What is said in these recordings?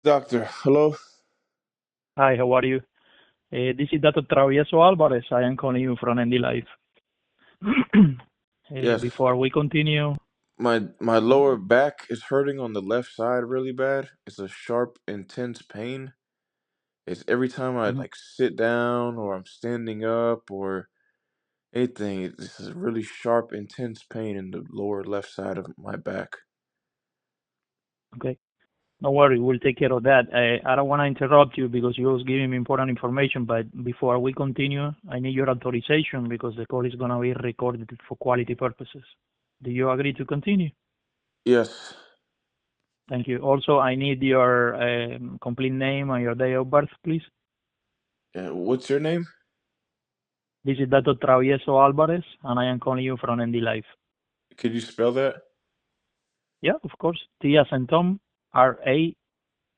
Doctor, hello? Hi, how are you? This is Dr. Travieso Alvarez. I am calling you from ND Life. Yes, Before we continue, my lower back is hurting on the left side really bad. It's a sharp, intense pain. It's every time I mhm, like sit down or I'm standing up or anything, this is a really sharp, intense pain in the lower left side of my back. okay, don't worry, we'll take care of that. I don't want to interrupt you because you was giving me important information, but before we continue, I need your authorization because the call is going to be recorded for quality purposes. Do you agree to continue? Yes. Thank you. Also, I need your complete name and your date of birth, please. What's your name? This is Dr. Travieso Alvarez, and I am calling you from ND Life. Could you spell that? Yeah, of course. T as in Tom, R-A,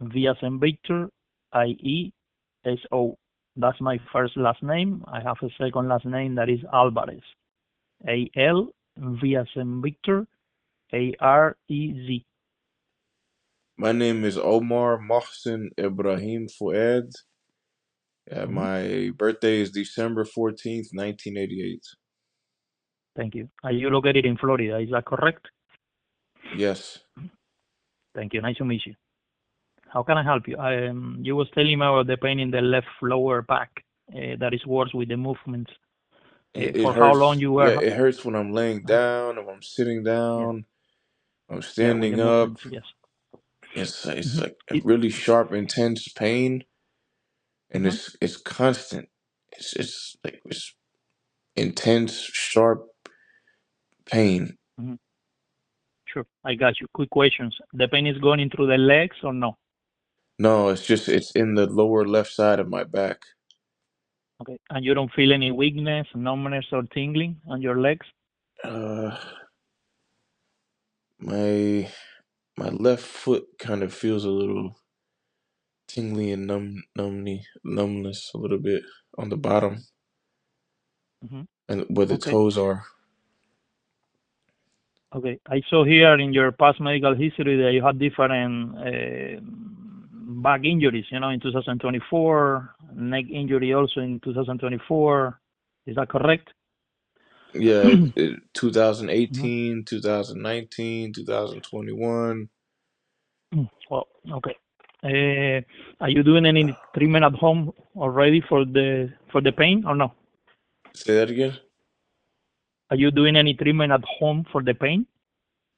V as in Victor, I-E-S-O. That's my first last name. I have a second last name that is Alvarez. A-L, V as in Victor, A-R-E-Z. My name is Omar Mohsen Ibrahim Fuad. Mhm. My birthday is December 14th, 1988. Thank you. Are you located in Florida? Is that correct? Yes. Thank you. Nice to meet you. How can I help you? You was telling me about the pain in the left lower back that is worse with the movements. It For how long hurts. you Yeah, were? it hurts when I'm laying Uh, down, or I'm sitting yeah, down, I'm yeah, with the standing up. movements. Yes. It's Mhm. like a really sharp, intense pain, and Mhm. it's constant. It's like it's intense, sharp pain. Mhm. Sure, I got you. Quick questions. The pain is going through the legs or no? No, it's in the lower left side of my back. Okay. And you don't feel any weakness, numbness, or tingling on your legs? Uh, my my left foot kind of feels a little tingly and numbness a little bit on the bottom Hmm. and where the Okay. toes are. Okay. I saw here in your past medical history that you had different back injuries, in 2024, neck injury also in 2024. Is that correct? Yeah, Mhm. 2018, 2019, 2021. Well, okay. Uh, are you doing any treatment at home already for the pain or no? Say that again? Are you doing any treatment at home for the pain?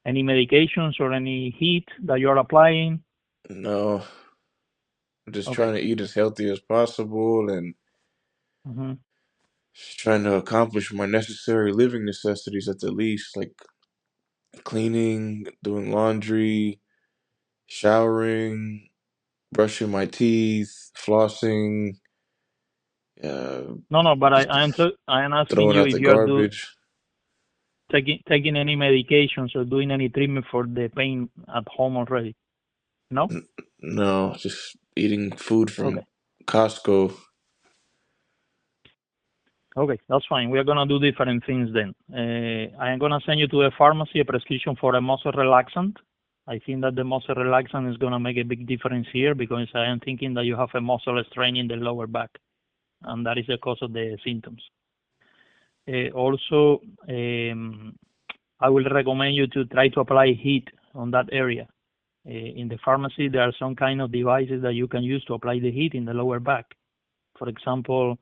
Any medications or any heat that you're applying? No, I'm just Okay. trying to eat as healthy as possible and Hmm. just trying to accomplish my necessary living necessities at the least, like cleaning, doing laundry, showering, brushing my teeth, flossing, uh, No, no, but just I am asking throwing you out if the you are garbage. taking any medications or doing any treatment for the pain at home already. No? N- No, just eating food Okay. from Costco. Okay, that's fine. We are gonna do different things then. I am gonna send you to a pharmacy a prescription for a muscle relaxant. I think that the muscle relaxant is gonna make a big difference here because I am thinking that you have a muscle strain in the lower back, and that is the cause of the symptoms. Also, I will recommend you to try to apply heat on that area. In the pharmacy, there are some kind of devices that you can use to apply the heat in the lower back. For example,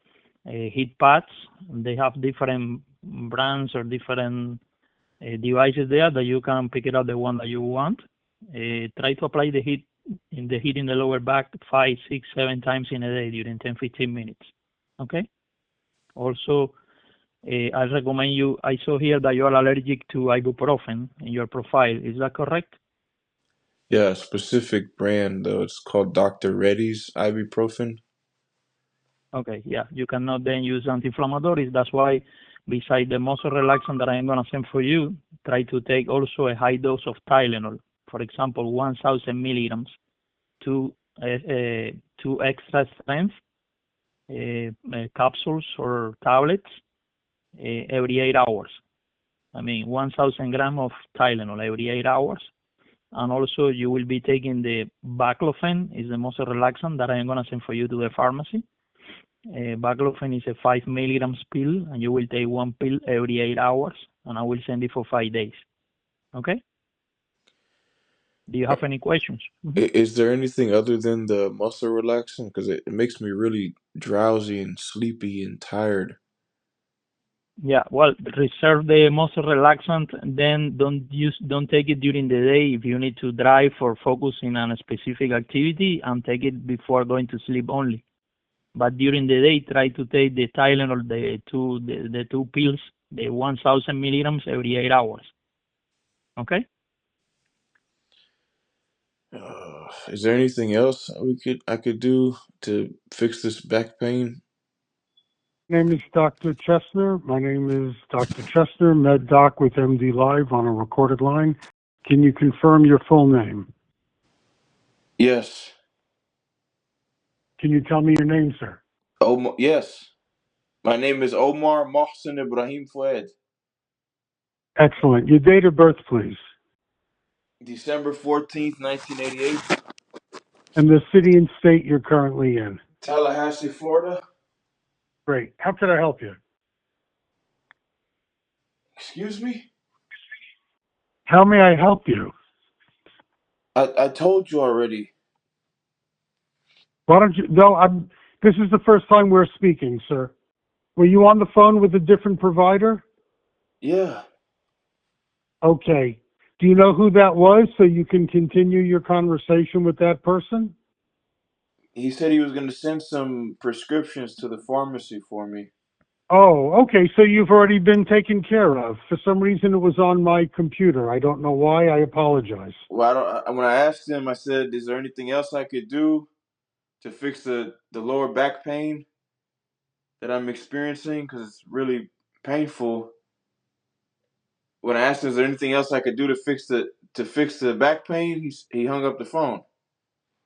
heat pads. They have different brands or different devices there that you can pick it up the one that you want. Try to apply the heat in the lower back 5, 6, 7 times in a day during 10, 15 minutes. Okay. Also, I recommend you. I saw here that you are allergic to ibuprofen in your profile. Is that correct? Yeah, a specific brand though. It's called Dr. Reddy's ibuprofen. Okay, yeah, you cannot then use anti-inflammatories. That's why, beside the muscle relaxant that I am going to send for you, try to take also a high dose of Tylenol. For example, 1,000 milligrams, two, two extra strength capsules or tablets every 8 hours. I mean, 1,000 grams of Tylenol every 8 hours. And also you will be taking the baclofen, is the most relaxant that I am going to send for you to the pharmacy. Baclofen is a 5 milligrams pill, and you will take one pill every 8 hours, and I will send it for 5 days. Okay? Do you have any questions? Is there anything other than the muscle relaxant? Because it makes me really drowsy and sleepy and tired. Yeah, well, reserve the muscle relaxant, then don't take it during the day if you need to drive or focus in on a specific activity, and take it before going to sleep only. But during the day, try to take the Tylenol, the two pills, the 1,000 milligrams every 8 hours. Okay? Is there anything else I could do to fix this back pain? My name is Dr. Chesner. My name is Dr. Chesner, Med Doc with MD Live on a recorded line. Can you confirm your full name? Yes. Can you tell me your name, sir? Yes. My name is Omar Mohsen Ibrahim Fuad. Excellent. Your date of birth, please. December 14th, 1988. And the city and state you're currently in. Tallahassee, Florida. Great. How can I help you? Excuse me? How may I help you? I told you already. Why don't you? No, this is the first time we're speaking, sir. Were you on the phone with a different provider? Yeah. Okay. Do you know who that was so you can continue your conversation with that person? He said he was going to send some prescriptions to the pharmacy for me. Oh, okay. So you've already been taken care of. For some reason, it was on my computer. I don't know why. I apologize. Well, when I asked him, I said, "Is there anything else I could do to fix the lower back pain that I'm experiencing? Because it's really painful." When I asked him, "Is there anything else I could do to fix the back pain?" He hung up the phone.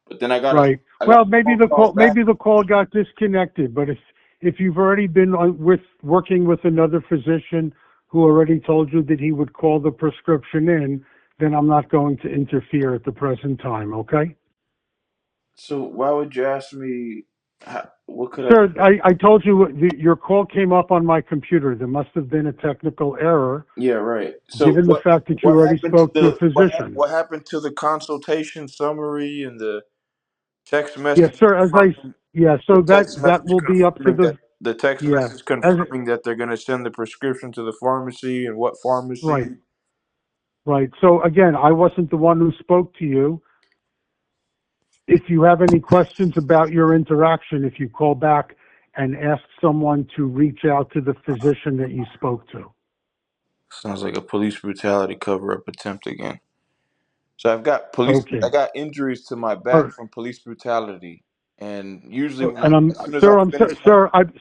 But then Right. I got Well, a phone call back. maybe the call got disconnected. But if you've already been working with another physician who already told you that he would call the prescription in, then I'm not going to interfere at the present time. Okay. So why would you ask me? What could I? Sir, I told you your call came up on my computer. There must have been a technical error, Yeah, right. So given the fact that you what already happened to spoke to a physician. what happened to the consultation summary and the text Yes, message sir. confirming So that will be up to the text yeah, message as confirming that they're going to send the prescription to the pharmacy and what right, pharmacy? right. So again, I wasn't the one who spoke to you. If you have any questions about your interaction, if you call back and ask someone to reach out to the physician that you spoke to. Sounds like a police brutality cover up attempt again. So I Okay. got injuries to my All back right. from police brutality, and usually And as soon as I finish,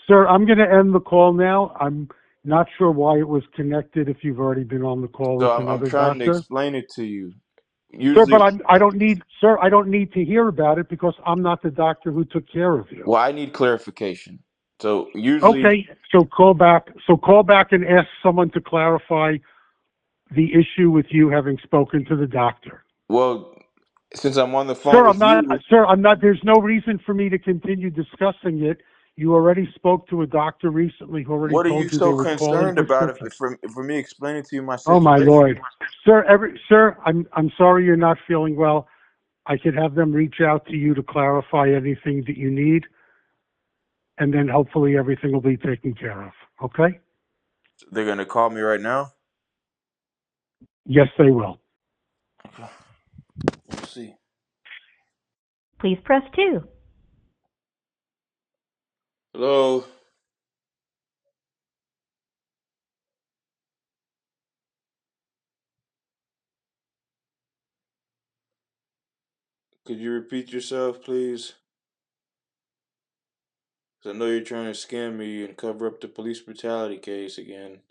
sir, I'm going to end the call now. I'm not sure why it was connected if you've already been on the call so with I'm another trying to doctor. explain it to you. Sir, but Usually, I don't need to hear about it because I'm not the doctor who took care of you. well, I need clarification. So usually, Okay, so call back and ask someone to clarify the issue with you having spoken to the doctor. well, since I'm on the phone with you, I'm not, there's no reason for me to continue discussing it. You already spoke to a doctor recently who already what are you told you they so would call in concerned about prescription. for me explaining to you my Oh my situation? Lord. I'm sorry you're not feeling well. I could have them reach out to you to clarify anything that you need, and then hopefully everything will be taken care of. Okay? They're gonna call me right now. Yes, they will. Okay, we'll see. Please press 2. Hello, could you repeat yourself, please? 'Cause I know you're trying to scam me and cover up the police brutality case again.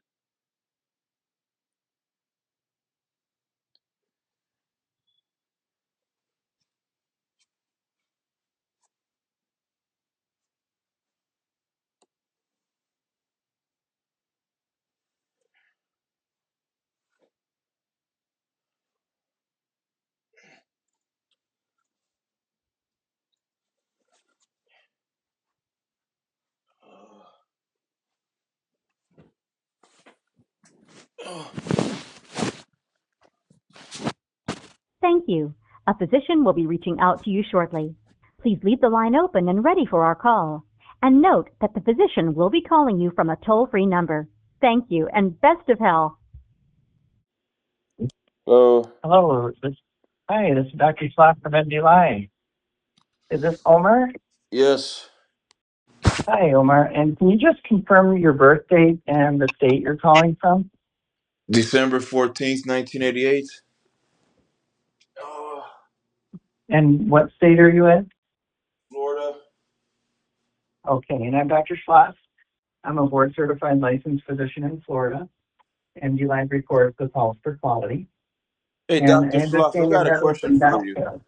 Thank you. A physician will be reaching out to you shortly. Please leave the line open and ready for our call. And note that the physician will be calling you from a toll-free number. Thank you, and best of health. Hello. Hello. Hi, this is Dr. Schloff from MD Live. Is this Omar? Yes. Hi, Omar. And can you just confirm your birth date and the state you're calling from? December 14th, 1988. And what state are you in? Florida. Okay, and I'm Dr. Schloff. I'm a board certified licensed physician in Florida. MD Live records the calls for quality. Hey, And Dr. I Schloff, I understand you're got a having question some for back you. pain.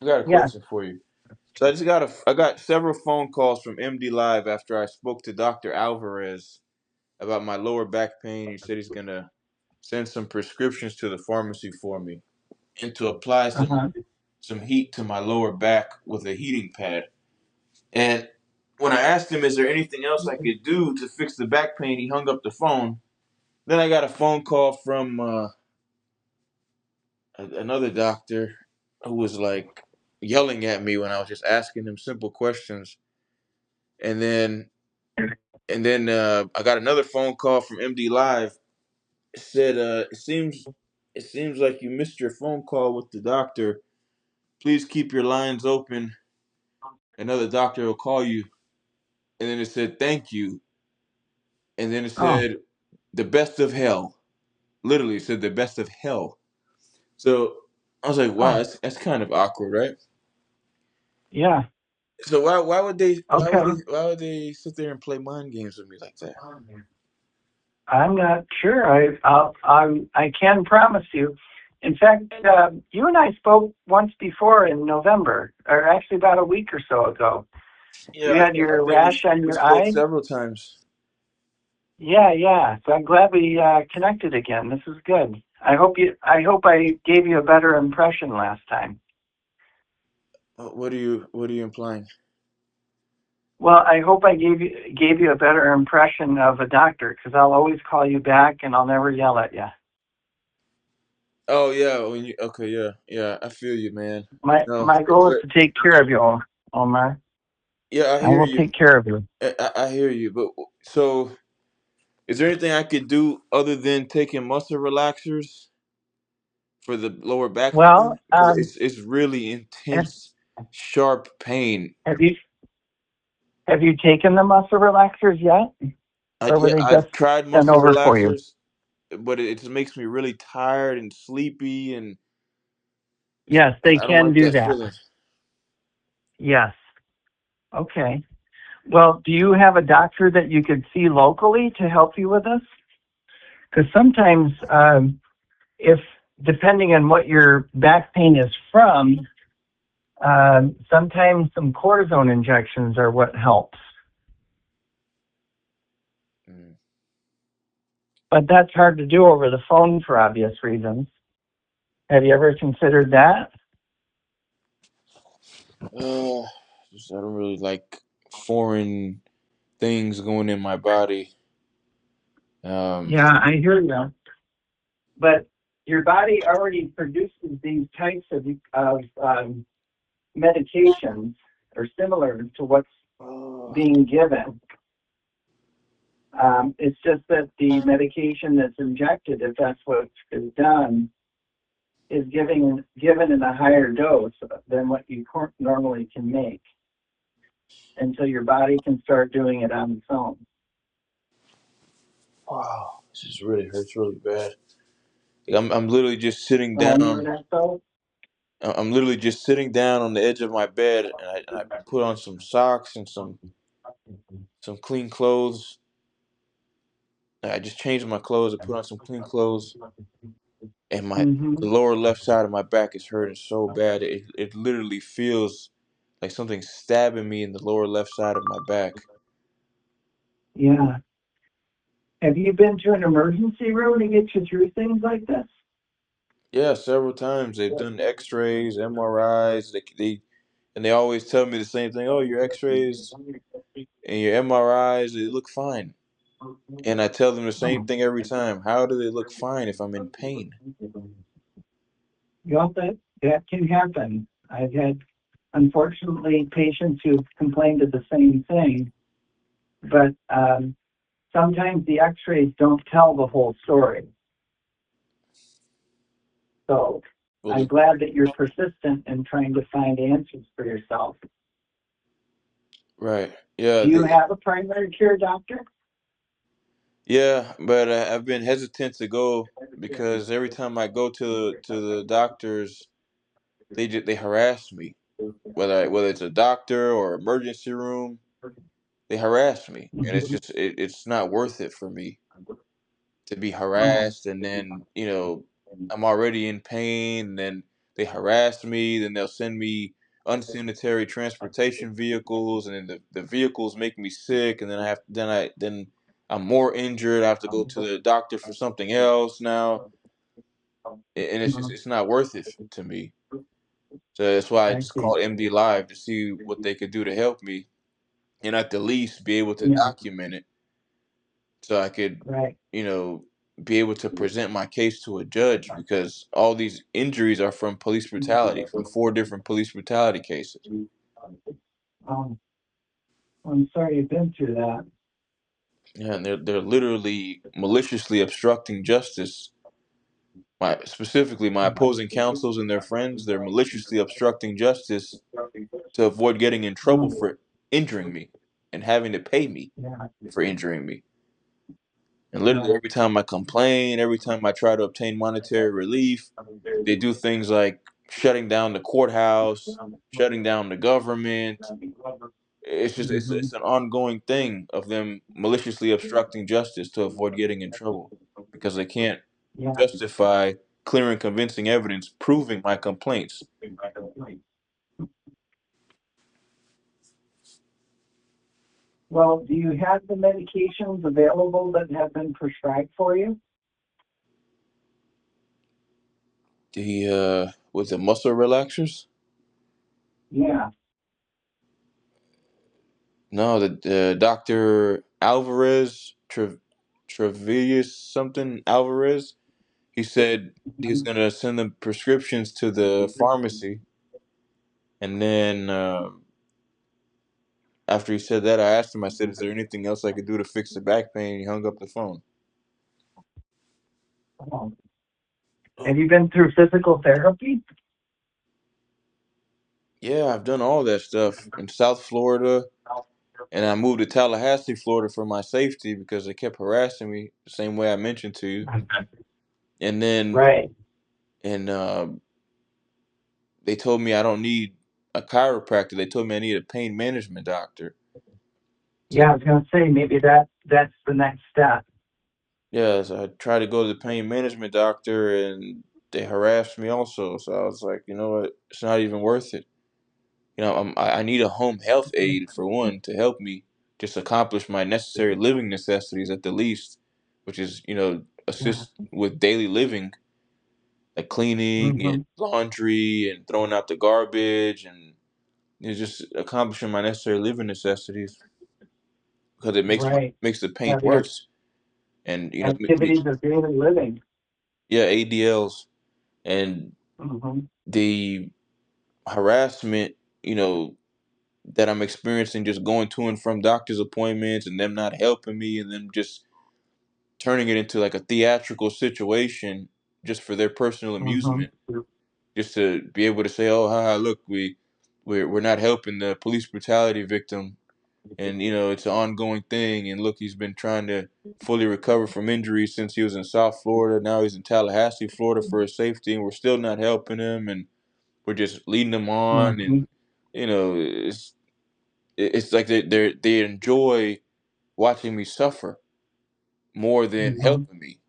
I got a Yes. question for you. So I got several phone calls from MD Live after I spoke to Dr. Alvarez about my lower back pain. He said he's gonna send some prescriptions to the pharmacy for me and to apply Uh-huh. some heat to my lower back with a heating pad. And when I asked him, is there anything else I could do to fix the back pain, he hung up the phone. Then I got a phone call from another doctor who was like yelling at me when I was just asking him simple questions. And then I got another phone call from MD Live. It said, it seems like you missed your phone call with the doctor. Please keep your lines open. Another doctor will call you. And then it said, thank you. And then it Oh, said, the best of hell. Literally, it said the best of hell. So I was like, wow, oh, that's kind of awkward, right? yeah. So Okay. why would they sit there and play mind games with me like that? I'm not sure. I can promise you. In fact, you and I spoke once before in November, or actually about a week or so ago. Yeah, You had I your think rash on we your spoke eye. several times. Yeah, yeah. So I'm glad we connected again. This is good. I gave you a better impression last time. What are you implying? Well, I hope I gave you a better impression of a doctor, because I'll always call you back and I'll never yell at you. Oh yeah, okay, yeah, I feel you, man. No, My goal is to take care of you, Omar. yeah, I I hear will you. take care of you. I hear you, but so is there anything I could do other than taking muscle relaxers for the lower back pain? Well, Because it's really have intense, sharp pain. have you have you taken the muscle relaxers yet, or were they just I've tried sent muscle over for you? relaxers, but it just makes me really tired and sleepy, and Yes, they I don't can like do that that. feeling. Yes. Okay. Well, do you have a doctor that you could see locally to help you with this? Because sometimes, if depending on what your back pain is from, sometimes some cortisone injections are what helps. Mm. But that's hard to do over the phone for obvious reasons. Have you ever considered that? Uh, I don't really like foreign things going in my body. Um, Yeah, I hear you. But your body already produces these types of medications or similar to what's being given. It's just that the medication that's injected, if that's what is done, is given in a higher dose than what you normally can make, until your body can start doing it on its own. wow, this just really hurts really bad. Like, I'm literally just sitting Remember down. that though? I'm literally just sitting down on the edge of my bed, and I put on some socks and some clean clothes. I just changed my clothes. I put on some clean clothes, and Mm-hmm. the lower left side of my back is hurting so bad. It literally feels like something stabbing me in the lower left side of my back. Yeah. Have you been to an emergency room to get you through things like this? Yeah, several times they've done X-rays, MRIs. They always tell me the same thing. Oh, your X-rays and your MRIs, they look fine. and I tell them the same thing every time. How do they look fine if I'm in pain? Well, that can happen. I've had, unfortunately, patients who've complained of the same thing, but sometimes the x-rays don't tell the whole story. So Well, I'm glad that you're persistent in trying to find answers for yourself. right. Yeah. Do you have a primary care doctor? Yeah, but I've been hesitant to go because every time I go to the doctors, they harass me. Whether it's a doctor or emergency room, they harass me, and it's just it's not worth it for me to be harassed, and then I'm already in pain, and then they harass me, then they'll send me unsanitary transportation vehicles, and then the vehicles make me sick, and then then I'm more injured. I have to go to the doctor for something else now, and it's not worth it to me. So that's why I I just see. called MD Live to see what they could do to help me, and at the least be able to Yeah, document it so I could, right. you know, be able to present my case to a judge because all these injuries are from police brutality, from 4 different police brutality cases. Um, I'm sorry you've been through that. Yeah, and they're literally maliciously obstructing justice. Specifically my opposing counsels and their friends, they're maliciously obstructing justice to avoid getting in trouble Um, for injuring me and having to pay me yeah, for injuring me. And literally yeah. every time I complain, every time I try to obtain monetary relief, they do things like shutting down the courthouse, shutting down the government. It's just it's an ongoing thing of them maliciously obstructing justice to avoid getting in trouble because they can't Yeah. justify clear and convincing evidence proving my complaints. Well, do you have the medications available that have been prescribed for you? The with the muscle relaxers? Yeah. No, the Dr. Alvarez Travieso something Alvarez. He said he's gonna send the prescriptions to the pharmacy, and then after he said that, I asked him. I said, "Is there anything else I could do to fix the back pain?" He hung up the phone. Um, have you been through physical therapy? Yeah, I've done all that stuff in South Florida, and I moved to Tallahassee, Florida, for my safety because they kept harassing me the same way I mentioned to you. And then, Right. and they told me I don't need a chiropractor. They told me I need a pain management doctor. To Yeah, I was going to say maybe that's the next step. Yeah, so I tried to go to the pain management doctor, and they harassed me also. So I was like, you know what? It's not even worth it. I need a home health aide for one to help me just accomplish my necessary living necessities at the least, which is Yeah. assist with daily living, like cleaning and Mm-hmm. laundry and throwing out the garbage and just accomplishing my necessary living necessities because it Right. makes the pain Have your worse. And activities of daily living. yeah, ADLs and Mm-hmm. the harassment, you know, that I'm experiencing just going to and from doctor's appointments and them not helping me and them just turning it into like a theatrical situation just for their personal amusement, Mm-hmm. just to be able to say, "Oh, haha, look, we're not helping the police brutality victim, and it's an ongoing thing. And look, he's been trying to fully recover from injuries since he was in South Florida. Now he's in Tallahassee, Florida, for his safety, and we're still not helping him, and we're just leading him on, Mm-hmm. and it's like they enjoy watching me suffer more than Mm-hmm. helping me,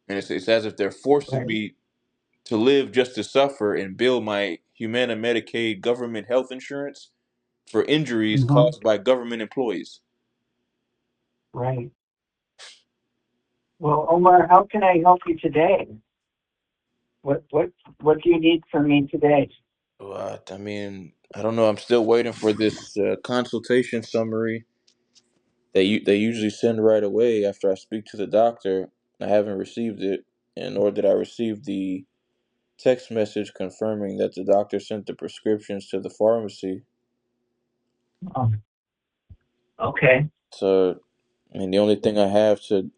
and it's as if they're forcing Right. me to live just to suffer and bill my Humana Medicaid government health insurance for injuries Mm-hmm. caused by government employees. Right. Well, Omar, how can I help you today? What do you need from me today? What? I mean, I don't know. I'm still waiting for this consultation summary they usually send right away after I speak to the doctor. I haven't received it, and nor did I receive the text message confirming that the doctor sent the prescriptions to the pharmacy. Oh, okay. So, I mean, the only thing I have to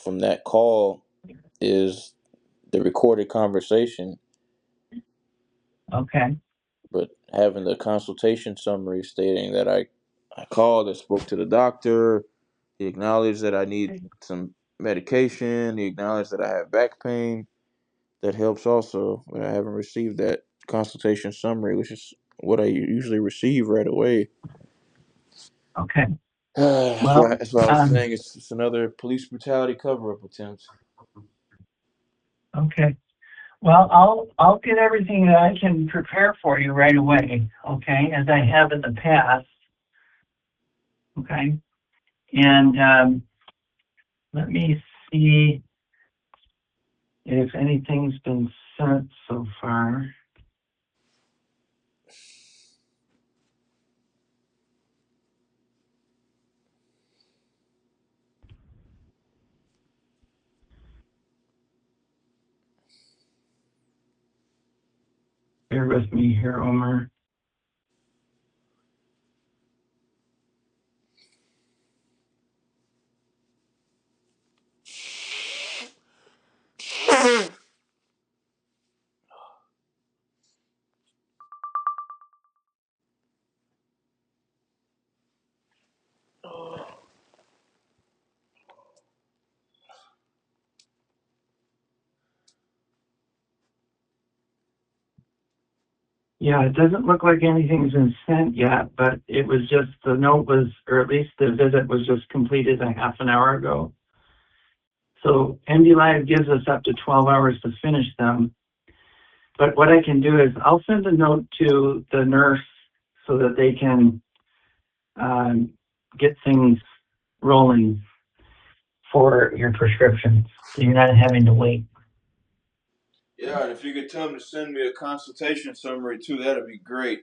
from that call is the recorded conversation, Okay. but having the consultation summary stating that I called and spoke to the doctor. He acknowledged that I need some medication. He acknowledged that I have back pain. That helps also, but I haven't received that consultation summary, which is what I usually receive right away. Okay. That's why, Well, that's why I was saying it's another police brutality cover-up attempt. okay. Well, I'll get everything that I can prepare for you right away, okay, as I have in the past, okay? And let me see if anything's been sent so far. Bear with me here, Omer. Yeah, it doesn't look like anything's been sent yet, but it was just, the note was, or at least the visit was just completed a half an hour ago. So MD Live gives us up to 12 hours to finish them. But what I can do is I'll send a note to the nurse so that they can get things rolling for your prescriptions, so you're not having to wait. Yeah, and if you could tell them to send me a consultation summary too, that'd be great.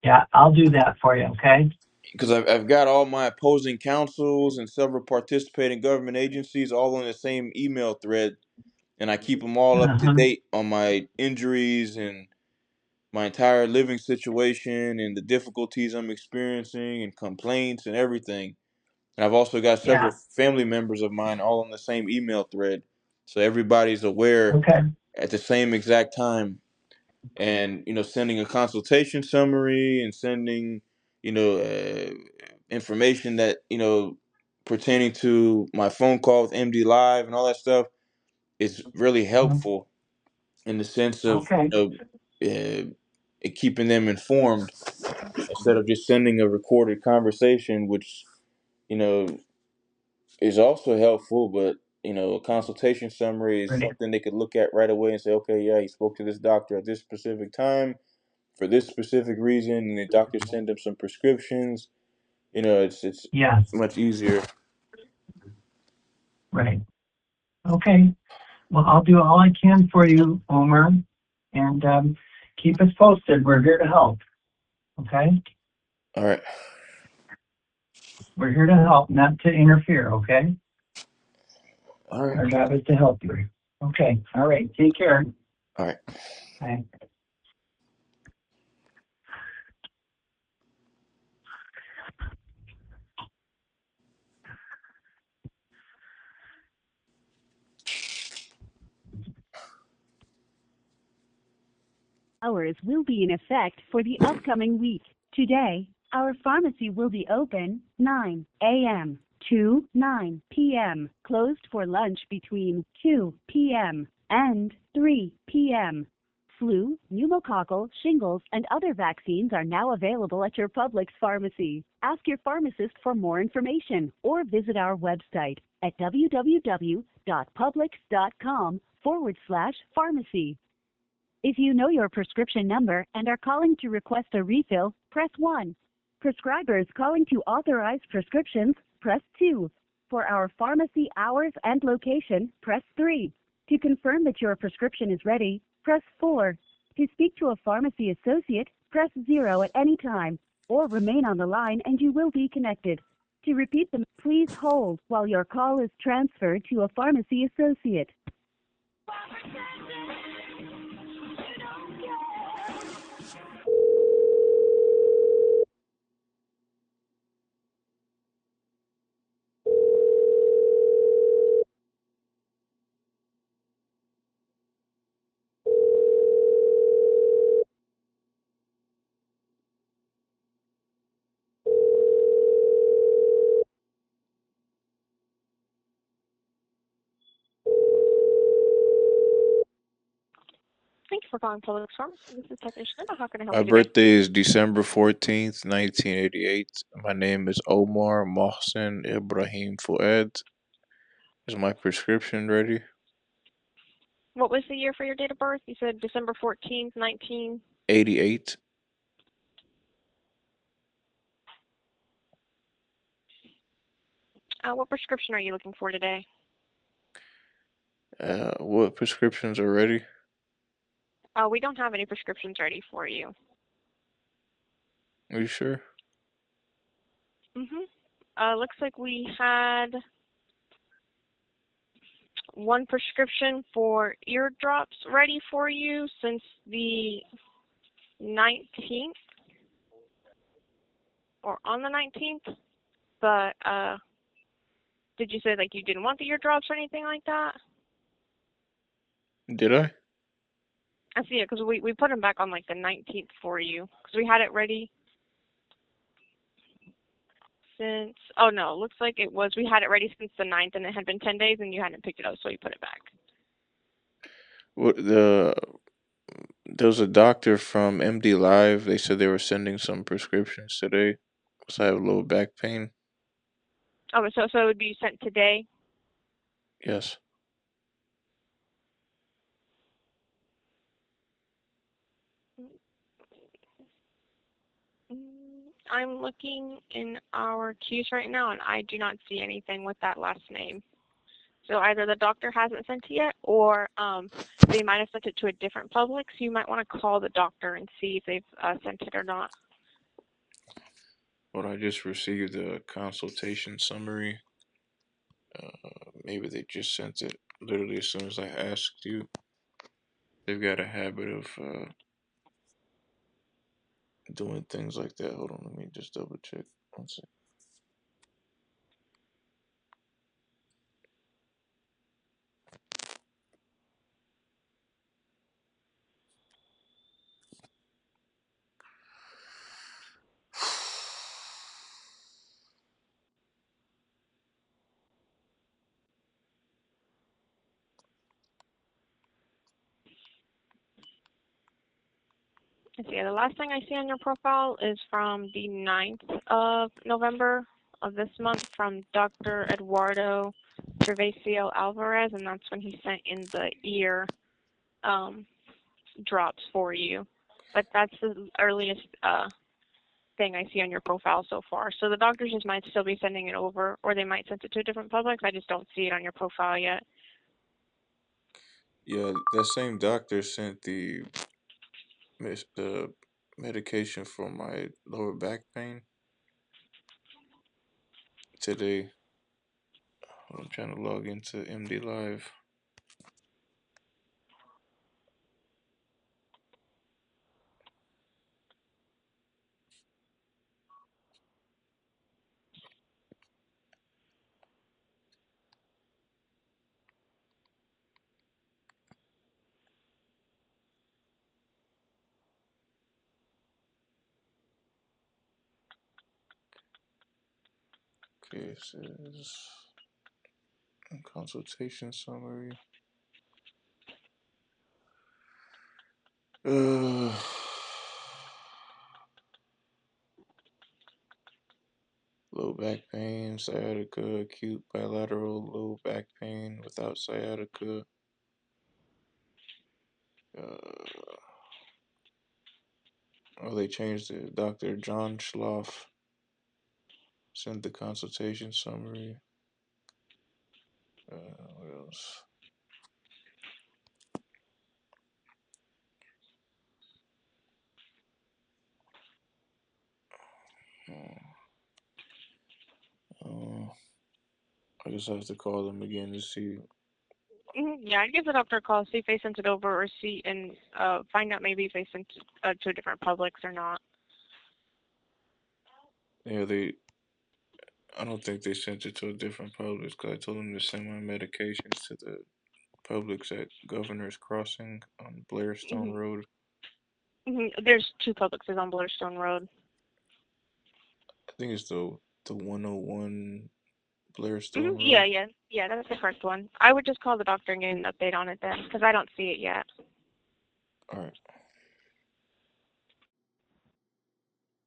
Yeah, I'll do that for you, okay? Because I've got all my opposing counsels and several participating government agencies all on the same email thread, and I keep them all up to Uh-huh. date on my injuries and my entire living situation and the difficulties I'm experiencing and complaints and everything. And I've also got several Yeah, family members of mine all on the same email thread. So everybody's aware okay. at the same exact time. And, sending a consultation summary and sending, information that, pertaining to my phone call with MD Live and all that stuff is really helpful in the sense of, Okay, keeping them informed instead of just sending a recorded conversation, which, you know, is also helpful, but a consultation summary is great. something they could look at right away and say, okay, yeah, he spoke to this doctor at this specific time for this specific reason, and the doctor send him some prescriptions. It's Yeah, much easier. right. Okay. Well, I'll do all I can for you, Omer, and keep us posted. We're here to help, okay? All right, We're here to help, not to interfere, okay? all right, Our job is to help you. Okay, all right. Take care. all right. Bye. Hours will be in effect for the upcoming week. Today, our pharmacy will be open 9 a.m. to 9 p.m., closed for lunch between 2 p.m. and 3 p.m. Flu, pneumococcal, shingles, and other vaccines are now available at your Publix pharmacy. Ask your pharmacist for more information or visit our website at www.publix.com/pharmacy. If you know your prescription number and are calling to request a refill, press 1. Prescribers calling to authorize prescriptions, press 2. For our pharmacy hours and location, press 3. To confirm that your prescription is ready, press 4. To speak to a pharmacy associate, press 0 at any time, or remain on the line and you will be connected. To repeat them, please hold while your call is transferred to a pharmacy associate. Thank you for calling Public Pharmacy. This is Technician. How can I help My you today? birthday is December 14th, 1988. My name is Omar Mohsen Ibrahim Fuad. Is my prescription ready? What was the year for your date of birth? You said December 14th, 88. What prescription are you looking for today? What prescriptions are ready? We don't have any prescriptions ready for you. Are you sure? Looks like we had one prescription for eardrops ready for you since the 19th or on the 19th. But did you say like you didn't want the eardrops or anything like that? Did I? I see it because we put them back on like the 19th for you because we had it ready since, oh no, looks like we had it ready since the 9th and it had been 10 days and you hadn't picked it up, so we put it back. What there was a doctor from MD Live. They said they were sending some prescriptions today because I have low back pain. Oh, so it would be sent today? Yes. I'm looking in our queues right now and I do not see anything with that last name. So either the doctor hasn't sent it yet or they might have sent it to a different Publix. So you might want to call the doctor and see if they've sent it or not. But I just received a consultation summary. Maybe they just sent it literally as soon as I asked you. They've got a habit of doing things like that. Hold on, let me just double check. One second. Let's see, the last thing I see on your profile is from the 9th of November of this month from Dr. Eduardo Travieso Alvarez, and that's when he sent in the ear drops for you. But that's the earliest thing I see on your profile so far. So the doctors just might still be sending it over, or they might send it to a different Publix. I just don't see it on your profile yet. Yeah, that same doctor sent the medication for my lower back pain today. I'm trying to log into MD Live. Okay, it says consultation summary. Uh, Low back pain, sciatica, acute bilateral low back pain without sciatica. They changed it. Dr. John Schloff sent the consultation summary. What else? just have to call them again to see. Yeah, I'd give the doctor a call, see if they sent it over, or see and find out maybe if they sent it to a different Publix or not. Yeah, I don't think they sent it to a different Publix because I told them to send my medications to the Publix at Governor's Crossing on Blairstone Road. There's 2 Publixes on Blairstone Road. I think it's the 101 Blairstone Yeah, Road. yeah, that's the correct one. I would just call the doctor and get an update on it then, because I don't see it yet. All right.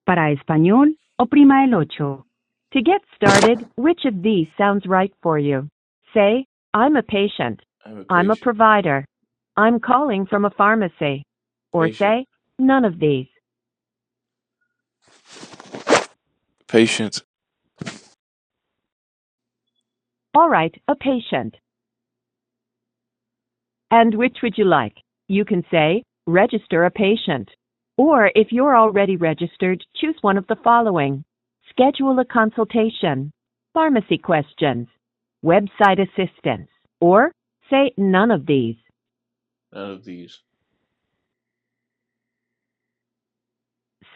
Para español, oprima el ocho. To get started, which of these sounds right for you? Say, I'm a patient. I'm a I'm a patient. provider. I'm calling from a pharmacy. Or Patient. say, none of these. Patient. All right, a patient. And which would you like? You can say, register a patient. Or if you're already registered, choose one of the following. Schedule a consultation, pharmacy questions, website assistance, or say none of these. None of these.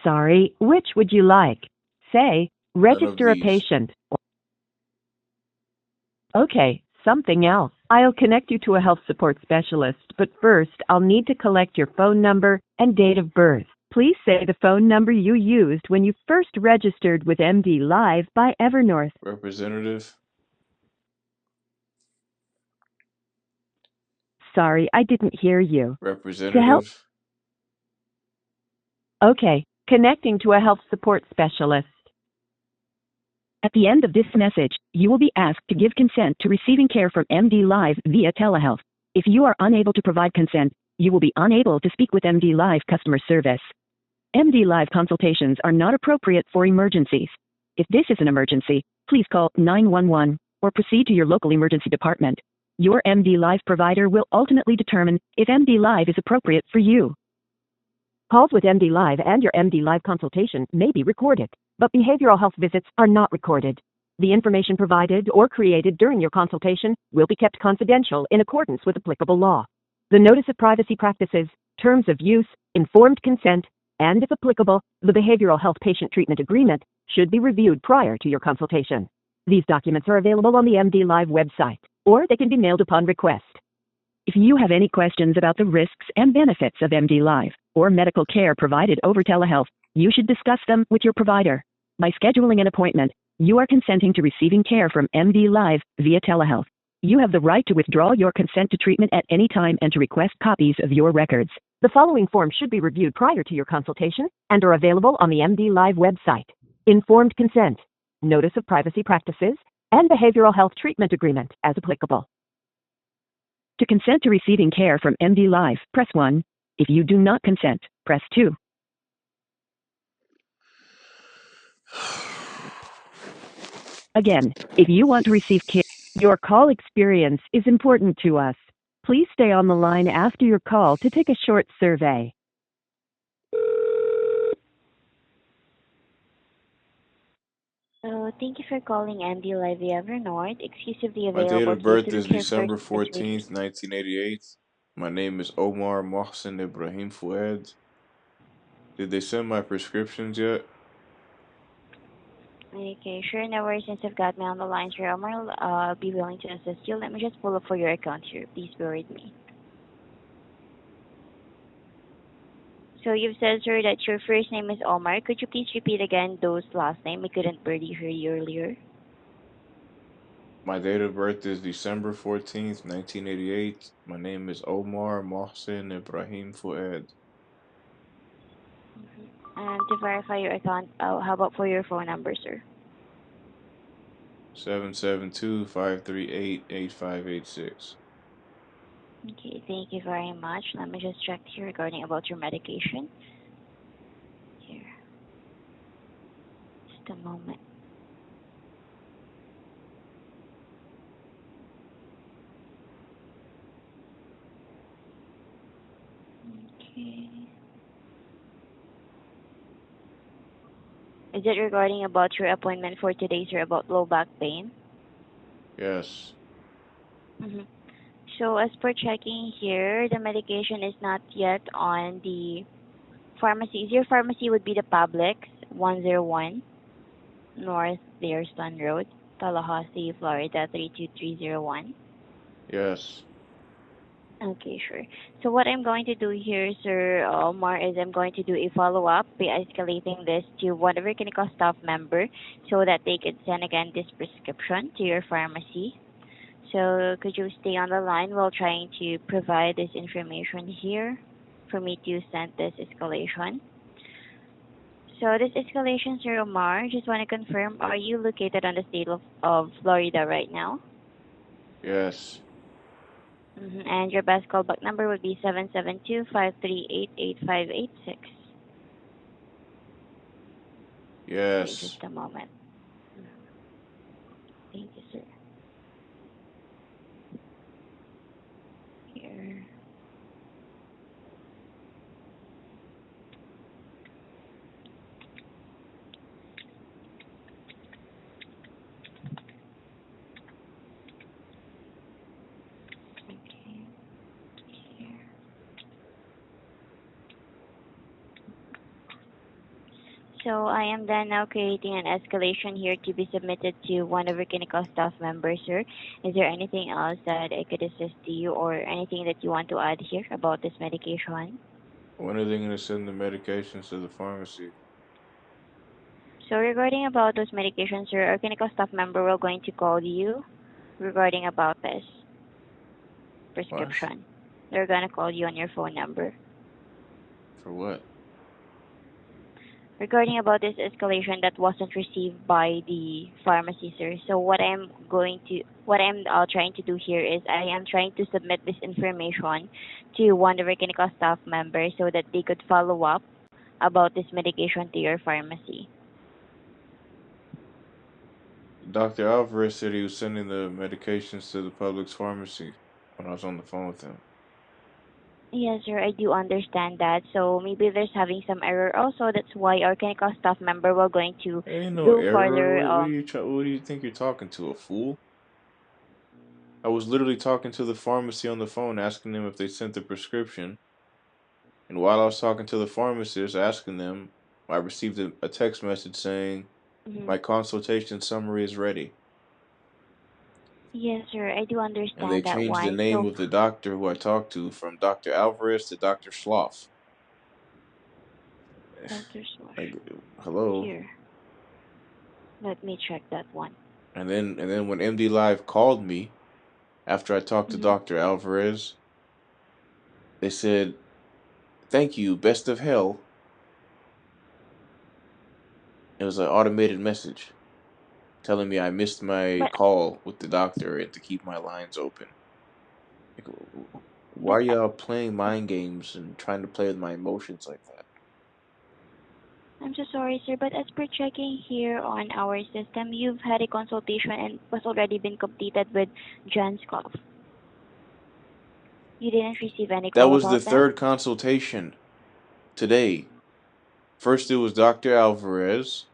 Sorry, which would you like? Say, None of register a these. patient. Okay, something else. I'll connect you to a health support specialist, but first I'll need to collect your phone number and date of birth. Please say the phone number you used when you first registered with MD Live by Evernorth. Representative. Sorry, I didn't hear you. Representative. Okay, connecting to a health support specialist. At the end of this message, you will be asked to give consent to receiving care from MD Live via telehealth. If you are unable to provide consent, you will be unable to speak with MD Live customer service. MD Live consultations are not appropriate for emergencies. If this is an emergency, please call 911 or proceed to your local emergency department. Your MD Live provider will ultimately determine if MD Live is appropriate for you. Calls with MD Live and your MD Live consultation may be recorded, but behavioral health visits are not recorded. The information provided or created during your consultation will be kept confidential in accordance with applicable law. The Notice of Privacy Practices, Terms of Use, Informed Consent, and if applicable, the Behavioral Health Patient Treatment Agreement should be reviewed prior to your consultation. These documents are available on the MD Live website, or they can be mailed upon request. If you have any questions about the risks and benefits of MD Live or medical care provided over telehealth, you should discuss them with your provider. By scheduling an appointment, you are consenting to receiving care from MD Live via telehealth. You have the right to withdraw your consent to treatment at any time and to request copies of your records. The following forms should be reviewed prior to your consultation and are available on the MD Live website. Informed consent, Notice of Privacy Practices, and Behavioral Health Treatment Agreement as applicable. To consent to receiving care from MD Live, press 1. If you do not consent, press 2. Again, if you want to receive care, your call experience is important to us. Please stay on the line after your call to take a short survey. So thank you for calling MD Live Evernorth, exclusively My date available of to you birth through is CareFirst December Graduate. 14th, 1988. My name is Omar Mohsen Ibrahim Fuad. Did they send my prescriptions yet? Okay, sure, no worries. Since I've got me on the line, sir Omar, I'll be willing to assist you. Let me just pull up for your account here. Please bear with me. So you've said, sir, that your first name is Omar. Could you please repeat again those last name? We couldn't barely hear you earlier. My date of birth is December 14th, 1988. My name is Omar Mohsen Ibrahim Fuad. And to verify your account, how about for your phone number, sir? 772-538-8586. Okay, thank you very much. Let me just check here regarding about your medication. Here, just a moment. Okay. Is it regarding about your appointment for today, sir, about low back pain? Yes. Mm-hmm. So as per checking here, the medication is not yet on the pharmacies. Your pharmacy would be the Publix, 101 North Deerston Road, Tallahassee, Florida, 32301. Yes. Okay, sure. So what I'm going to do here, Sir Omar, is I'm going to do a follow-up by escalating this to one of your clinical staff member so that they could send again this prescription to your pharmacy. So could you stay on the line while trying to provide this information here for me to send this escalation? So this escalation, Sir Omar, just want to confirm, are you located on the state of Florida right now? Yes. And your best callback number would be 772-538-8586. Okay, Yes. just a moment. Thank you, sir. Here. Okay. Here. So I am then now creating an escalation here to be submitted to one of our clinical staff members, sir. Is there anything else that I could assist you or anything that you want to add here about this medication? When are they going to send the medications to the pharmacy? So regarding about those medications, sir, our clinical staff member will going to call you regarding about this What? prescription. They're gonna call you on your phone number. For what? Regarding about this escalation that wasn't received by the pharmacy, sir. So what I'm trying to do here is I am trying to submit this information to one of our clinical staff members so that they could follow up about this medication to your pharmacy. Dr. Alvarez said he was sending the medications to the Publix pharmacy when I was on the phone with him. Yes, sir, I do understand that. So maybe there's having some error also. That's why our clinical staff member will going to Ain't no do error. further. What do you think you're talking to, a fool? I was literally talking to the pharmacy on the phone, asking them if they sent the prescription. And while I was talking to the pharmacist, asking them, I received a text message saying, Mhm. my consultation summary is ready. Yes, sir, I do And they understand that changed the one. name So, of the doctor who I talked to from Dr. Alvarez to Dr. Schloff. Dr. Swash, Like, hello. here, let me check that one. And then when MD Live called me after I talked to Mhm. Dr. Alvarez, they said, "Thank you, best of hell." It was an automated message telling me I missed my But call with the doctor and to keep my lines open. Like, why but are y'all playing mind games and trying to play with my emotions like that? I'm so sorry, sir. But as per checking here on our system, you've had a consultation and was already been completed with John Schloff. You didn't receive any That call was the about that? third consultation today. First, it was Dr. Alvarez.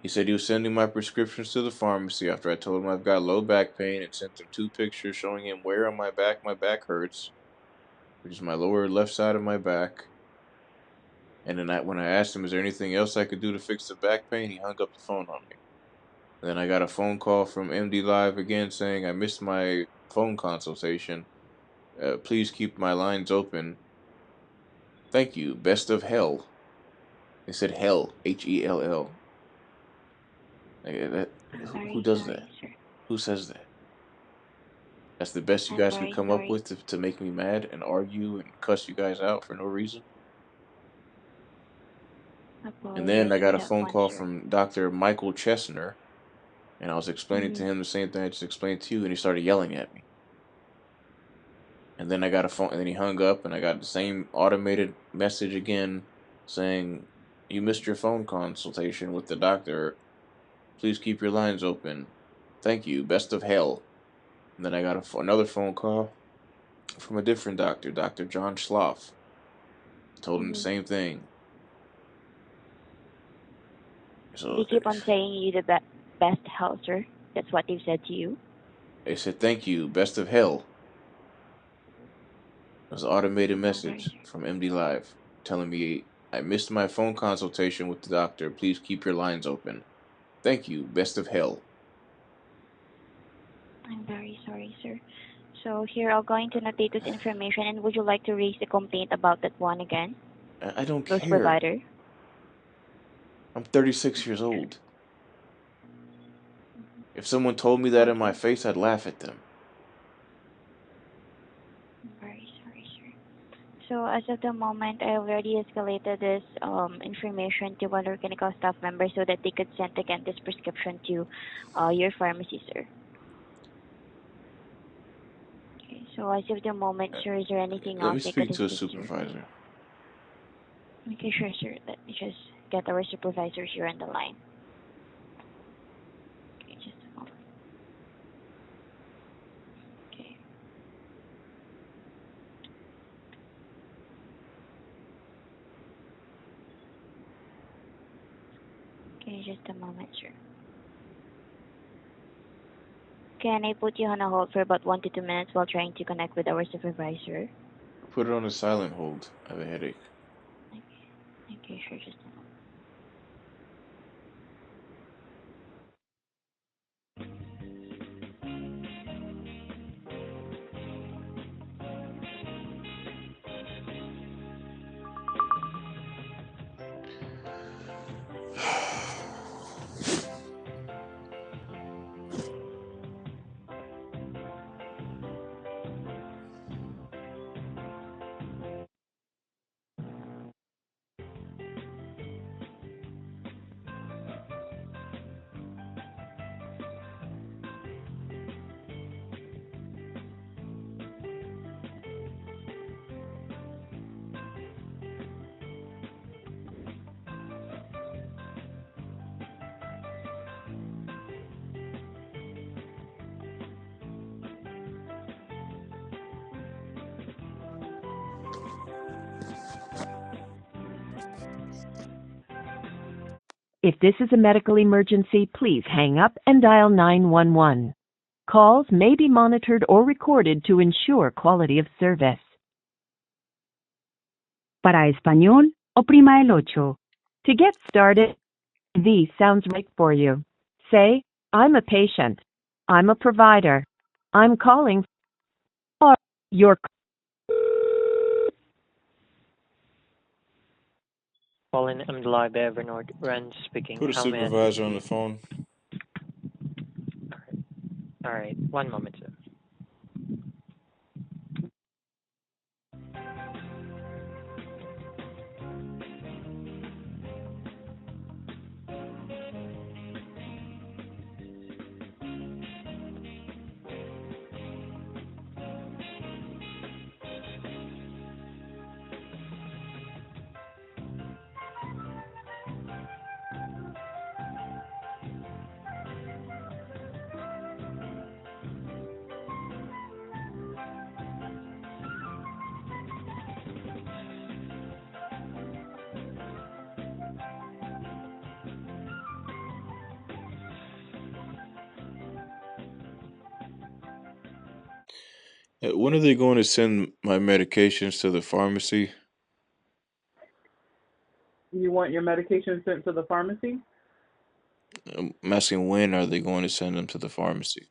He said he was sending my prescriptions to the pharmacy after I told him I've got low back pain and sent him 2 pictures showing him where on my back hurts, which is my lower left side of my back. And then when I asked him, is there anything else I could do to fix the back pain, he hung up the phone on me. And then I got a phone call from MD Live again saying I missed my phone consultation. Please keep my lines open. Thank you. Best of hell. They said hell, Hell. I'm Who very does that? sorry, sir. Who says that? That's the best you I'm guys could very come up sorry. with to make me mad and argue and cuss you guys out for no reason. And then Apologize I for got a that phone one, call sir. from Dr. Michael Chesner, and I was explaining to Mhm. him the same thing I just explained to you, and he started yelling at me. And then I got a phone, and then he hung up, and I got the same automated message again saying, "You missed your phone consultation with the doctor. Please keep your lines open. Thank you. Best of hell." And then I got another phone call from a different doctor, Dr. John Schloff. Told him the Mhm. same thing. They So keep on saying you the best health, sir. That's what they've said to you. They said, "Thank you, best of hell." It was an automated Very message sorry. from MD Live telling me I missed my phone consultation with the doctor. Please keep your lines open. Thank you, best of hell. I'm very sorry, sir. So here, I'm going to notate this information, and would you like to raise a complaint about that one again? I don't Those care. provider? I'm 36 years old. If someone told me that in my face, I'd laugh at them. I'm very sorry, sir. So as of the moment, I already escalated this information to one of our clinical staff members so that they could send again this prescription to your pharmacy, sir. Okay, so as of the moment, sir, is there anything Let else me I could speak to a assist you? supervisor. Okay, sure, sir. Let me just get our supervisor here on the line. Okay, just a moment. Okay. Okay, just a moment, sir. Can I put you on a hold for about 1 to 2 minutes while trying to connect with our supervisor? Put it on a silent hold. I have a headache. Okay, sure, just a moment. If this is a medical emergency, please hang up and dial 911. Calls may be monitored or recorded to ensure quality of service. Para español, oprima el ocho. To get started, V sounds right for you. Say, I'm a patient. I'm a provider. I'm calling or your Calling MDLI Bernard Rand speaking. Put a How may I assist supervisor on you? the phone. All right, one moment, sir. When are they going to send my medications to the pharmacy? You want your medication sent to the pharmacy? I'm asking when are they going to send them to the pharmacy?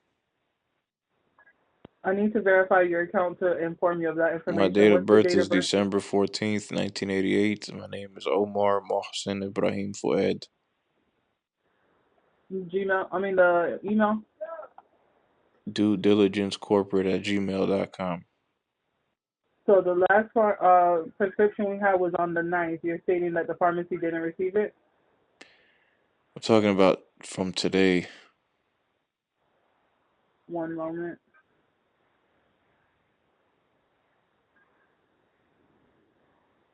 I need to verify your account to inform you of that My information. date of What's your birth date is of birth? December 14th, 1988. My name is Omar Mohsen Ibrahim Fuad. The email? Due diligence corporate at gmail.com. So the last prescription we had was on the 9th. You're stating that the pharmacy didn't receive it? I'm talking about from today. One moment.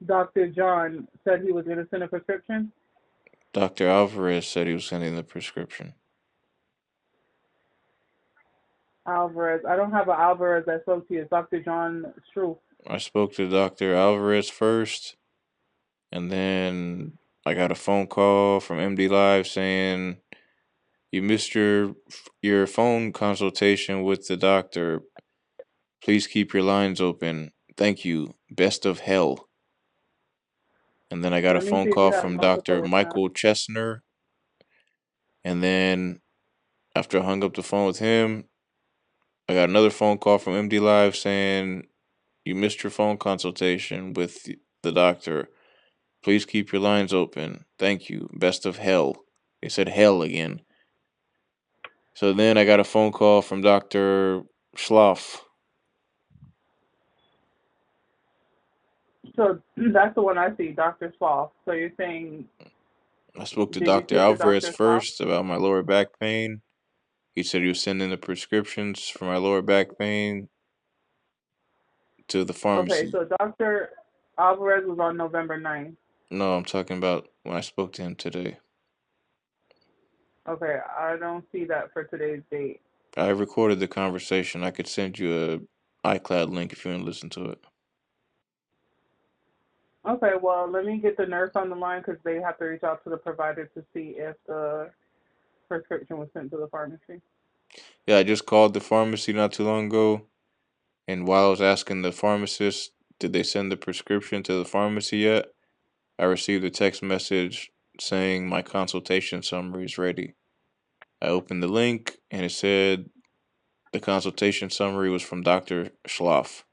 Dr. John said he was going to send a prescription? Dr. Alvarez said he was sending the prescription. Alvarez. I don't have an Alvarez that spoke to you. It's Dr. John Schroff. I spoke to Dr. Alvarez first, and then I got a phone call from MD Live saying You missed your phone consultation with the doctor. Please keep your lines open. Thank you. Best of hell. And then I got a Let me phone see if you call have from multiple Dr. accounts. Michael Chesner. And then after I hung up the phone with him, I got another phone call from MD Live saying you missed your phone consultation with the doctor. Please keep your lines open. Thank you. Best of hell. They said hell again. So then I got a phone call from Dr. Schloff. So that's the one I see, Dr. Schloff. So you're saying, I spoke to did you Dr. speak to Alvarez Dr. Schloff? first about my lower back pain. He said he was sending the prescriptions for my lower back pain to the Okay, pharmacy. so Dr. Alvarez was on November 9th. No, I'm talking about when I spoke to him today. Okay, I don't see that for today's date. I recorded the conversation. I could send you a iCloud link if you want to listen to it. Okay, well, let me get the nurse on the line because they have to reach out to the provider to see if the prescription was sent to the pharmacy. Yeah, I just called the pharmacy not too long ago, and while I was asking the pharmacist, did they send the prescription to the pharmacy yet? I received a text message saying my consultation summary is ready. I opened the link and it said the consultation summary was from Dr. Schloff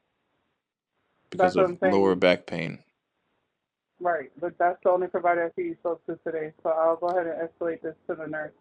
because That's what of I'm lower saying. back pain. Right, but that's the only provider I see you spoke to today. So I'll go ahead and escalate this to the nurse.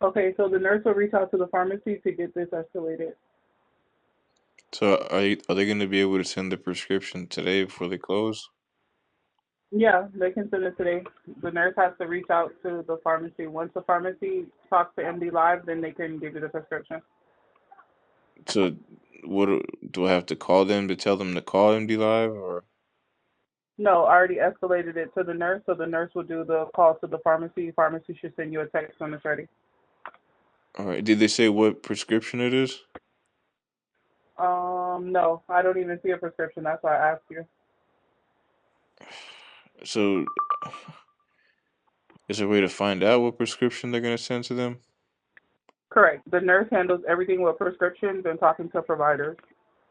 Okay, so the nurse will reach out to the pharmacy to get this escalated. So are they going to be able to send the prescription today before they close? Yeah, they can send it today. The nurse has to reach out to the pharmacy. Once the pharmacy talks to MD Live, then they can give you the prescription. So what do I have to call them to tell them to call MD Live or? No, I already escalated it to the nurse, so the nurse will do the call to the pharmacy. Pharmacy should send you a text when it's ready. All right. Did they say what prescription it is? No, I don't even see a prescription. That's why I asked you. So is there a way to find out what prescription they're going to send to them? Correct. The nurse handles everything with prescriptions and talking to providers.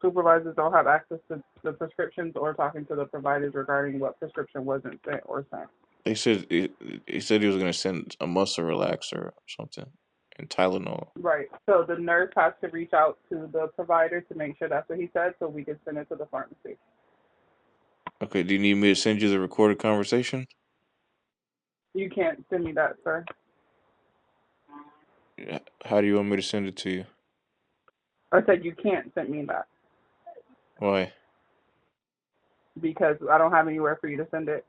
Supervisors don't have access to the prescriptions or talking to the providers regarding what prescription wasn't sent or sent. They said he said he was going to send a muscle relaxer or something and Tylenol. Right. So the nurse has to reach out to the provider to make sure that's what he said so we can send it to the pharmacy. Okay. Do you need me to send you the recorded conversation? You can't send me that, sir. How do you want me to send it to you? I said you can't send me that Why? because I don't have anywhere for you to send it.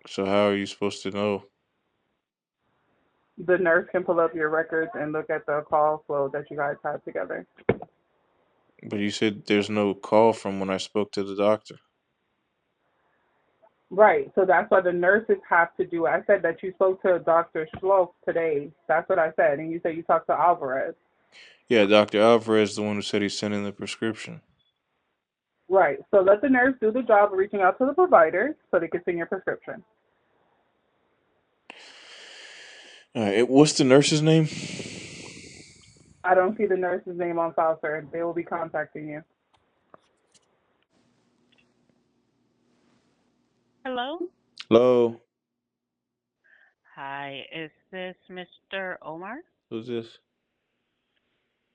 So how are you supposed to know? The nurse can pull up your records and look at the call flow that you guys had together. But you said there's no call from when I spoke to the doctor. Right. So that's why the nurses have to do it. I said that you spoke to Dr. Schloff today. That's what I said. And you said you talked to Alvarez. Yeah, Dr. Alvarez is the one who said he's sending the prescription. Right. So let the nurse do the job of reaching out to the provider so they can send your prescription. All right, what's the nurse's name? I don't see the nurse's name on file, sir. They will be contacting you. Hello? Hello, Hi, is this Mr. Omar? who's this?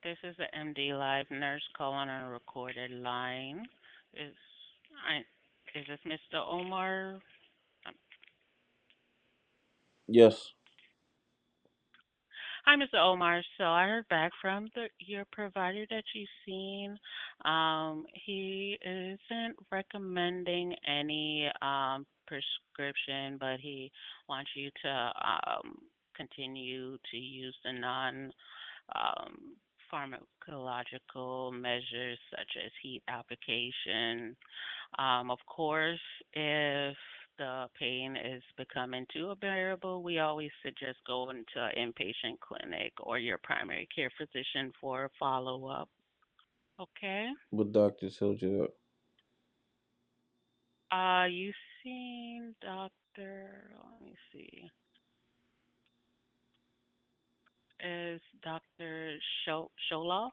This is the MD Live nurse call on a recorded line. Is I is this Mr. Omar? Um, Yes. Hi, Mr. Omar. So I heard back from your provider that you've seen. He isn't recommending any prescription, but he wants you to continue to use the non um, pharmacological measures such as heat application. Of course, if the pain is becoming too unbearable, we always suggest going to an inpatient clinic or your primary care physician for a follow up. Okay. What doctor told you that? You seen Doctor? Let me see. Is Doctor Schloff?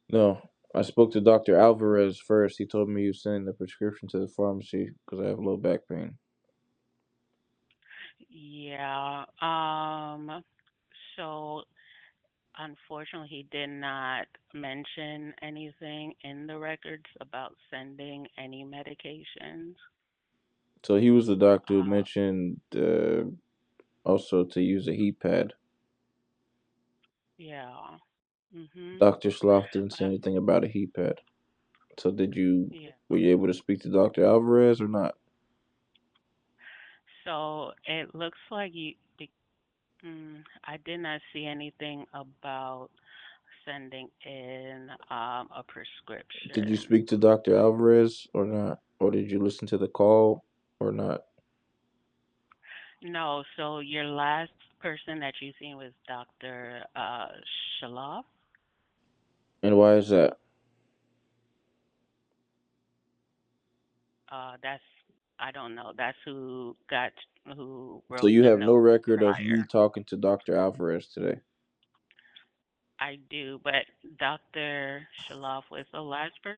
No, I spoke to Dr. Alvarez first. He told me he was sending the prescription to the pharmacy because I have low back pain. Yeah. So unfortunately, he did not mention anything in the records about sending any medications. So he was the doctor who Uh, mentioned also to use a heat pad. yeah. Mhm. Dr. Schloff didn't say Uh, anything about a heat pad. So yeah. were you able to speak to Dr. Alvarez or not? So it looks like I did not see anything about sending in a Did you prescription. speak to Dr. Alvarez or not? Or did you listen to the call or not? No, so your last person that you seen was Dr. Schloff. And why is that? That's I don't know. That's who So wrote you the have no note record of me prior. talking to Dr. Alvarez today. I do, but Dr. Schloff was the last person